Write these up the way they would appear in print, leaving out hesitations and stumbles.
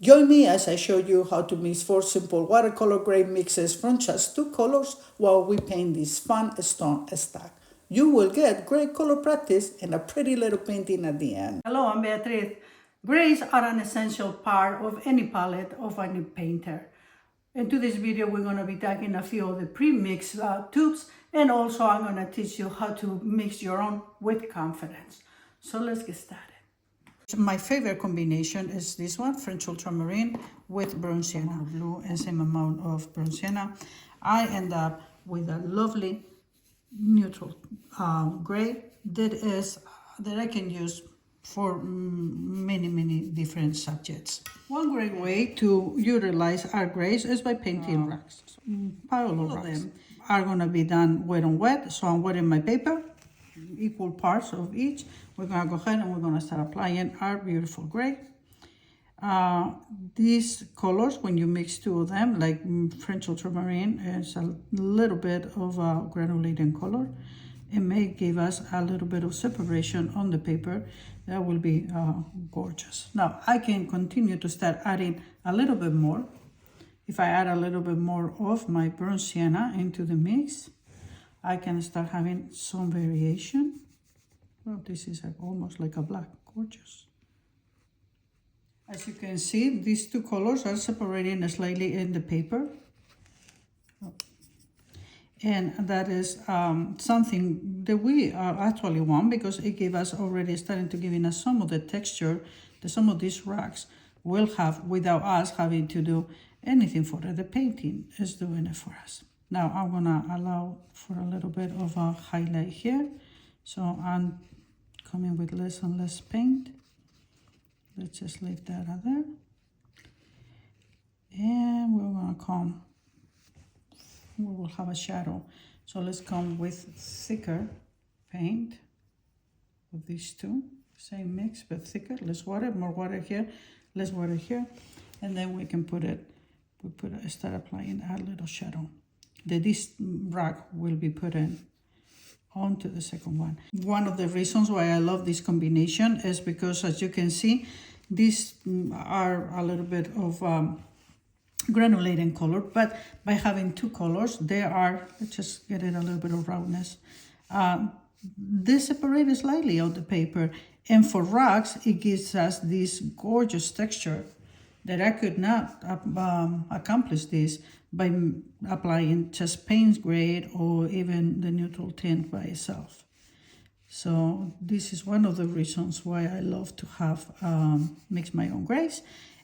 Join me as I show you how to mix 4 simple watercolor gray mixes from just 2 colors while we paint this fun stone stack. You will get great color practice and a pretty little painting at the end. Hello, I'm Beatriz. Grays are an essential part of any palette of any painter. In today's video, we're going to be taking a few of the pre-mixed tubes, and also I'm going to teach you how to mix your own with confidence. So let's get started. My favorite combination is this one, French Ultramarine with Brown Sienna blue and same amount of Brown Sienna. I end up with a lovely neutral gray that I can use for many different subjects. One great way to utilize our grays is by painting rocks. Pile of rocks are going to be done wet on wet, so I'm wetting my paper, equal parts of each. We're going to go ahead and we're going to start applying our beautiful gray. These colors, when you mix two of them, like French Ultramarine, is a little bit of a granulating color. It may give us a little bit of separation on the paper. That will be gorgeous. Now, I can continue to start adding a little bit more. If I add a little bit more of my Brown Sienna into the mix, I can start having some variation. Well, this is almost like a black, gorgeous. As you can see, these two colors are separating slightly in the paper. And that is something that we actually want, because it gave us already starting to giving us some of the texture that some of these rocks will have without us having to do anything for it. The painting is doing it for us. Now I'm gonna allow for a little bit of a highlight here. So I'm coming with less and less paint. Let's just leave that out there. And we're gonna come, we will have a shadow. So let's come with thicker paint with these two. Same mix, but thicker. Less water, more water here, less water here. And then we can start applying a little shadow. This rock will be put in onto the second one. One of the reasons why I love this combination is because, as you can see, these are a little bit of granulating color, but by having two colors, they are, let's just get it a little bit of roundness. They separate slightly on the paper, and for rocks, it gives us this gorgeous texture that I could not accomplish this by applying just paint grade or even the neutral tint by itself. So this is one of the reasons why I love to have mix my own grays.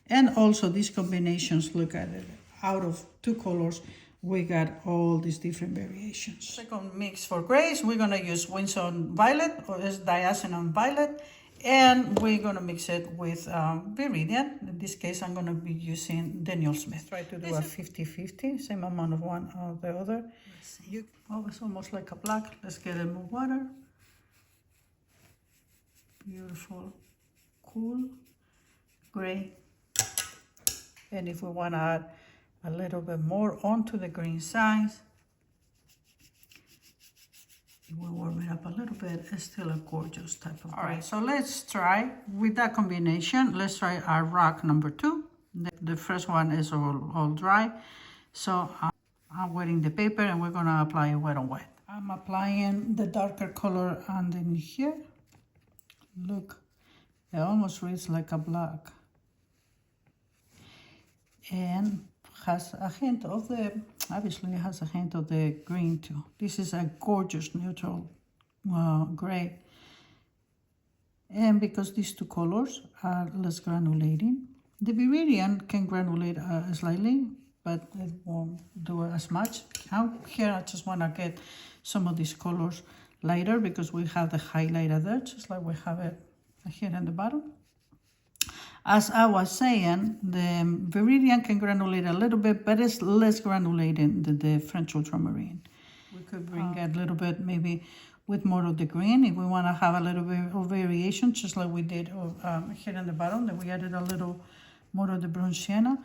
And also these combinations, look at it, out of two colors, we got all these different variations. Second mix for grays, we're gonna use Winston Violet, or is Dioxazine Violet, and we're gonna mix it with Viridian. In this case, I'm gonna be using Daniel Smith. Try to do a 50-50, same amount of one or the other. Oh, it's almost like a black. Let's get it more water. Beautiful, cool, gray. And if we want to add a little bit more onto the green side, if we warm it up a little bit, it's still a gorgeous type of gray. All right, so let's try with that combination. Let's try our rock number 2. The first one is all dry. So I'm wetting the paper and we're going to apply it wet on wet. I'm applying the darker color underneath here. Look, it almost reads like a black. And has a hint of the, obviously it has a hint of the green too. This is a gorgeous neutral gray. And because these two colors are less granulating, the Viridian can granulate slightly, but it won't do it as much. Here I just want to get some of these colors lighter because we have the highlighter there, just like we have it here in the bottom. As I was saying, the Viridian can granulate a little bit, but it's less granulating than the French Ultramarine. We could bring it a little bit, maybe with more of the green, if we want to have a little bit of variation, just like we did here in the bottom, that we added a little more of the Brown Sienna.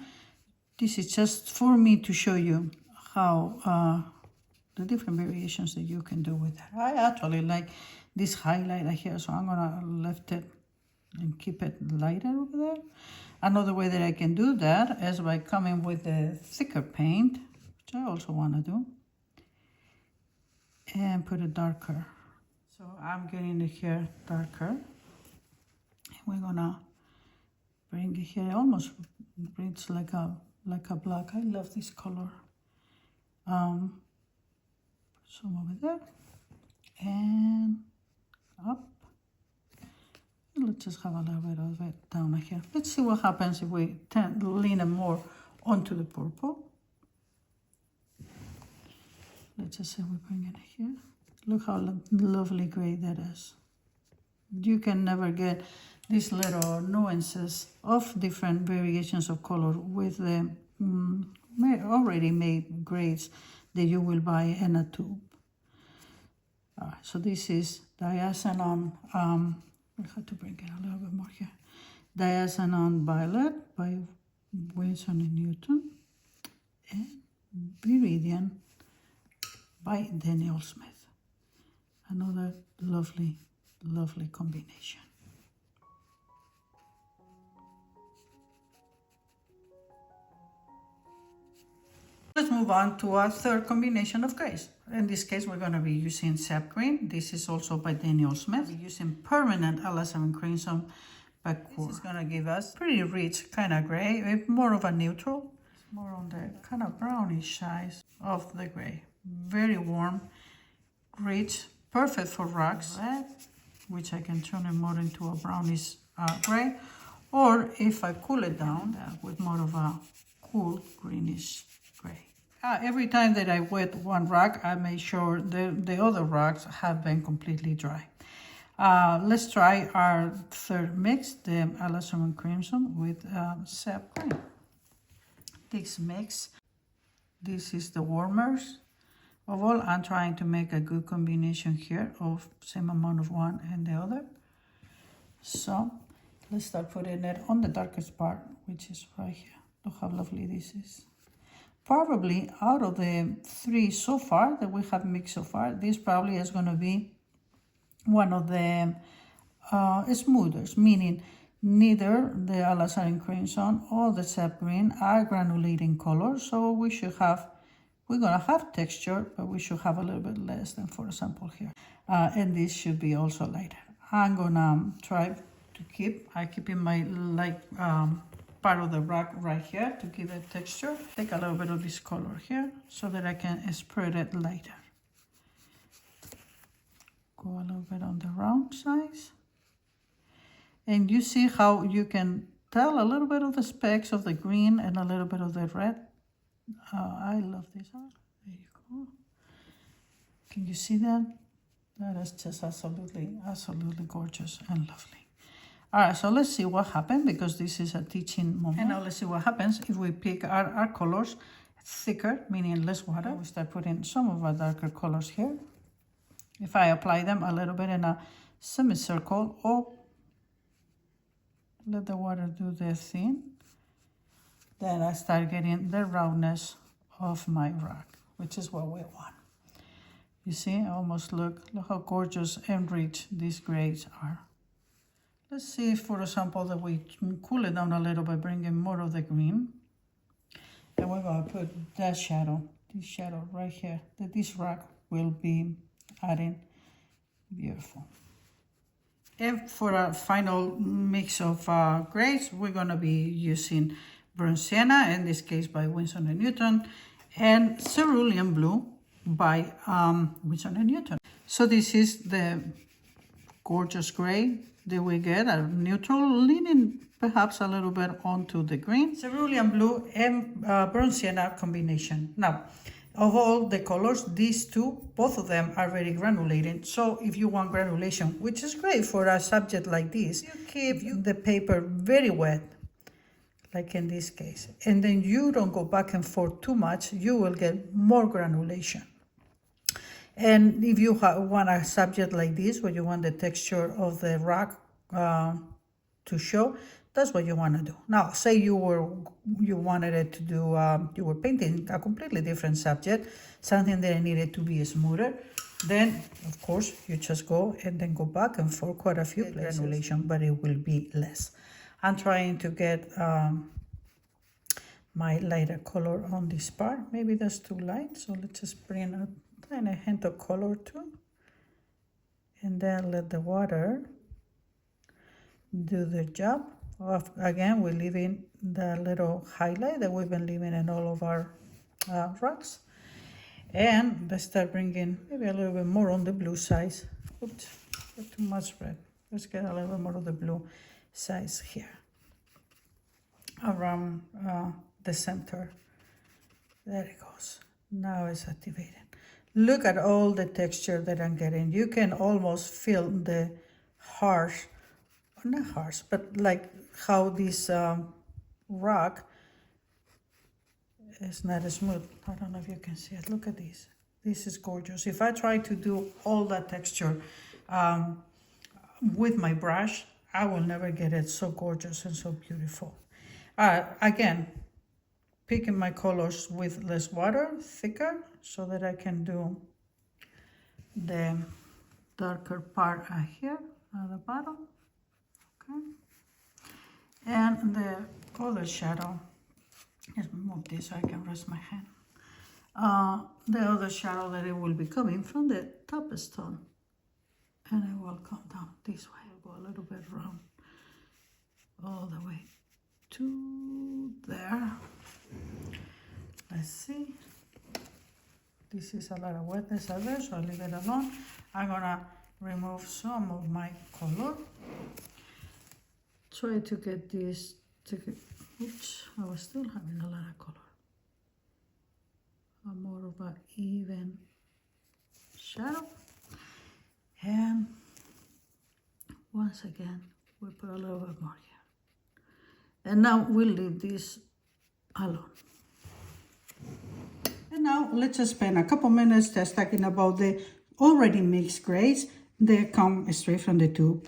This is just for me to show you how the different variations that you can do with that. I actually like this highlighter here, so I'm gonna lift it and keep it lighter over there. Another way that I can do that is by coming with the thicker paint, which I also want to do, and put it darker. So I'm getting it here darker. And we're gonna bring it here. It almost reads like a black. I love this color. Some over there and up. Let's just have a little bit of it down here. Let's see what happens if we lean it more onto the purple. Let's just say we bring it here. Look how lovely gray that is. You can never get these little nuances of different variations of color with the already made grades that you will buy in a tube. So this is Diazinon. We have to bring it a little bit more here. Diazinon Violet by Winsor & Newton, and Viridian by Daniel Smith. Another lovely, lovely combination. Let's move on to our third combination of grays. In this case, we're going to be using sap green. This is also by Daniel Smith. We're using permanent Alizarin crimson backcourt. This is going to give us pretty rich kind of gray, more of a neutral. It's more on the kind of brownish side of the gray. Very warm, rich, perfect for rugs. Red, which I can turn it more into a brownish gray. Or if I cool it down with more of a cool greenish gray. Every time that I wet one rag, I make sure the other rags have been completely dry. Let's try our third mix, the Alizarin crimson with sap green. This mix, this is the warmers. Overall, I'm trying to make a good combination here of same amount of one and the other. So let's start putting it on the darkest part, which is right here. Look how lovely this is. Probably out of the three so far that we have mixed so far, this probably is going to be one of the smoothers, meaning neither the Alizarin crimson or the sap green are granulating colors, so we're going to have texture, but we should have a little bit less than, for example, here. And this should be also lighter. I'm going to try to keep in my light part of the rag right here to give it texture. Take a little bit of this color here so that I can spread it lighter. Go a little bit on the round size. And you see how you can tell a little bit of the specks of the green and a little bit of the red. I love this. There you go. Can you see that? That is just absolutely, absolutely gorgeous and lovely. All right, so let's see what happened, because this is a teaching moment. And now let's see what happens if we pick our colors thicker, meaning less water. We start putting some of our darker colors here. If I apply them a little bit in a semicircle, or let the water do their thing, then I start getting the roundness of my rag, which is what we want. You see, almost look how gorgeous and rich these grays are. Let's see, for example, that we cool it down a little by bringing more of the green. And we're going to put that shadow, this shadow right here, that this rag will be adding. Beautiful. And for our final mix of grays, we're going to be using burnt sienna, in this case by Winsor & Newton, and cerulean blue by Winsor & Newton. So this is the gorgeous gray that we get, a neutral, leaning perhaps a little bit onto the green. Cerulean blue and burnt sienna combination. Now, of all the colors, these two, both of them are very granulating. So if you want granulation, which is great for a subject like this, you keep the paper very wet, like in this case. And then you don't go back and forth too much, you will get more granulation. And if you want a subject like this, where you want the texture of the rag to show, that's what you want to do. Now, say you wanted it to do, you were painting a completely different subject, something that needed to be smoother. Then, of course, you just go and then go back and forth quite a few places. Granulation, but it will be less. I'm trying to get my lighter color on this part. Maybe that's too light, so let's just bring a tiny hint of color too. And then let the water do the job. Again, we're leaving the little highlight that we've been leaving in all of our rocks. And let's start bringing maybe a little bit more on the blue side. Oops, got too much red. Let's get a little bit more of the blue size here around the center. There it goes. Now it's activated. Look at all the texture that I'm getting. You can almost feel the harsh, not harsh, but like how this rock is not as smooth. I don't know if you can see it. Look at this. This is gorgeous. If I try to do all that texture with my brush, I will never get it so gorgeous and so beautiful. Again, picking my colors with less water, thicker, so that I can do the darker part here at the bottom. Okay. And the other shadow, let's move this so I can rest my hand. The other shadow that it will be coming from the top stone, and it will come down this way. I'll go a little bit round all the way to there. Let's see. This is a lot of wetness out there, so I'll leave it alone. I'm gonna remove some of my color. Try to get this to get, oops, I was still having a lot of color. A more of an even shadow. And once again, we put a little bit more here. And now we'll leave this alone. And now let's just spend a couple minutes just talking about the already mixed grays. They come straight from the tube.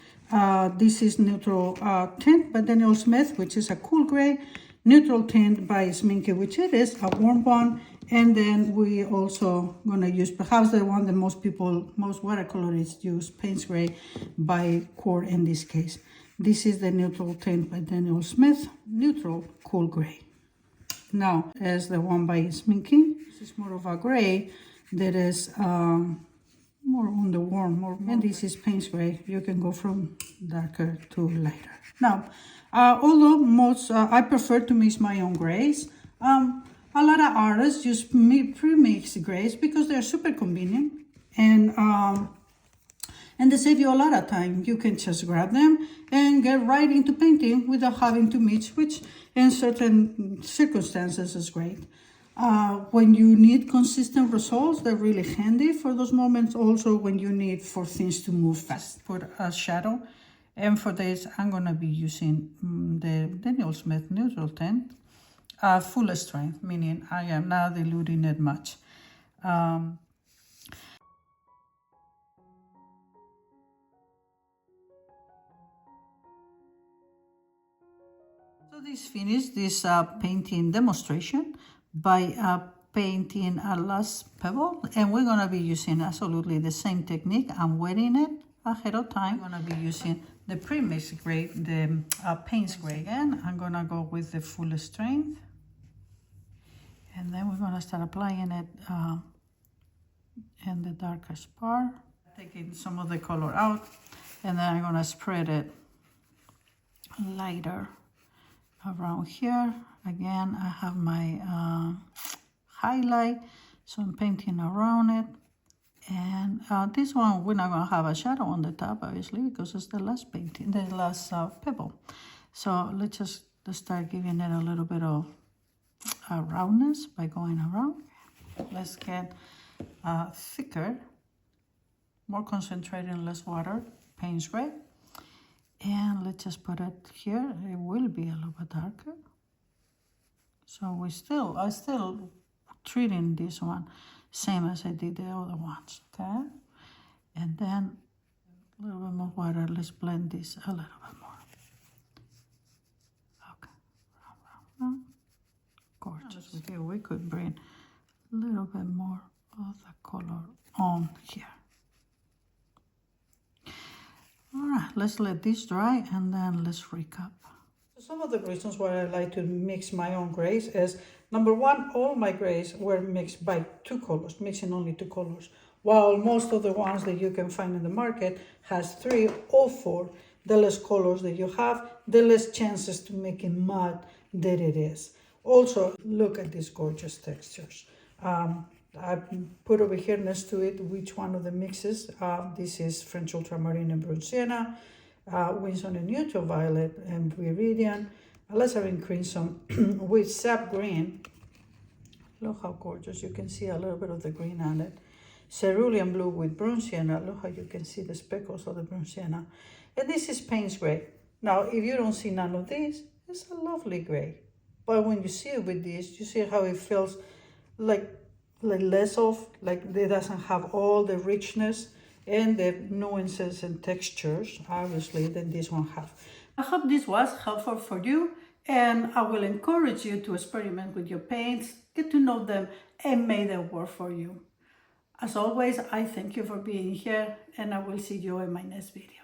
This is neutral tint by Daniel Smith, which is a cool gray. Neutral tint by Sminky, which it is a warm one. And then we also gonna use perhaps the one that most watercolorists use, Payne's Gray by Core in this case. This is the neutral tint by Daniel Smith, neutral cool gray. Now, as the one by Sminky, this is more of a gray that is more on the warm, and this is Payne's Gray. You can go from darker to lighter. Now, although I prefer to mix my own grays, a lot of artists use pre-mixed grays because they're super convenient and they save you a lot of time. You can just grab them and get right into painting without having to mix, which in certain circumstances is great. When you need consistent results, they're really handy for those moments. Also, when you need for things to move fast. Put a shadow, and for this, I'm gonna be using the Daniel Smith neutral tint, full strength, meaning I am not diluting it much. So this finished this painting demonstration by painting a last pebble, and we're gonna be using absolutely the same technique. I'm wetting it ahead of time. I'm gonna be using the premixed gray, the Payne's Gray again. I'm gonna go with the full strength, and then we're gonna start applying it in the darkest part, taking some of the color out, and then I'm gonna spread it lighter around here. Again, I have my highlight, so I'm painting around it. And this one, we're not gonna have a shadow on the top, obviously, because it's the last painting, the last pebble. So let's just start giving it a little bit of roundness by going around. Let's get thicker, more concentrated, less water, Payne's Gray. And let's just put it here. It will be a little bit darker. So I'm still treating this one same as I did the other ones, okay? And then a little bit more water. Let's blend this a little bit more. Okay, round. Gorgeous. Here we could bring a little bit more of the color on here. All right, let's let this dry and then let's recap. Some of the reasons why I like to mix my own grays is, number one, all my grays were mixed by two colors, mixing only two colors, while most of the ones that you can find in the market has 3 or 4. The less colors that you have, the less chances to make it matte that it is. Also, look at these gorgeous textures. I put over here next to it which one of the mixes. This is French Ultramarine and Brune Sienna, Winsor and Neutral Violet and Viridian, Alizarin Crimson with Sap Green. Look how gorgeous, you can see a little bit of the green on it. Cerulean Blue with Brune Sienna, look how you can see the speckles of the Brune Sienna. And this is Payne's Gray. Now, if you don't see none of these, it's a lovely gray. But when you see it with this, you see how it feels like less of, like it doesn't have all the richness and the nuances and textures, obviously, than this one have. I hope this was helpful for you, and I will encourage you to experiment with your paints, get to know them, and make them work for you. As always, I thank you for being here, and I will see you in my next video.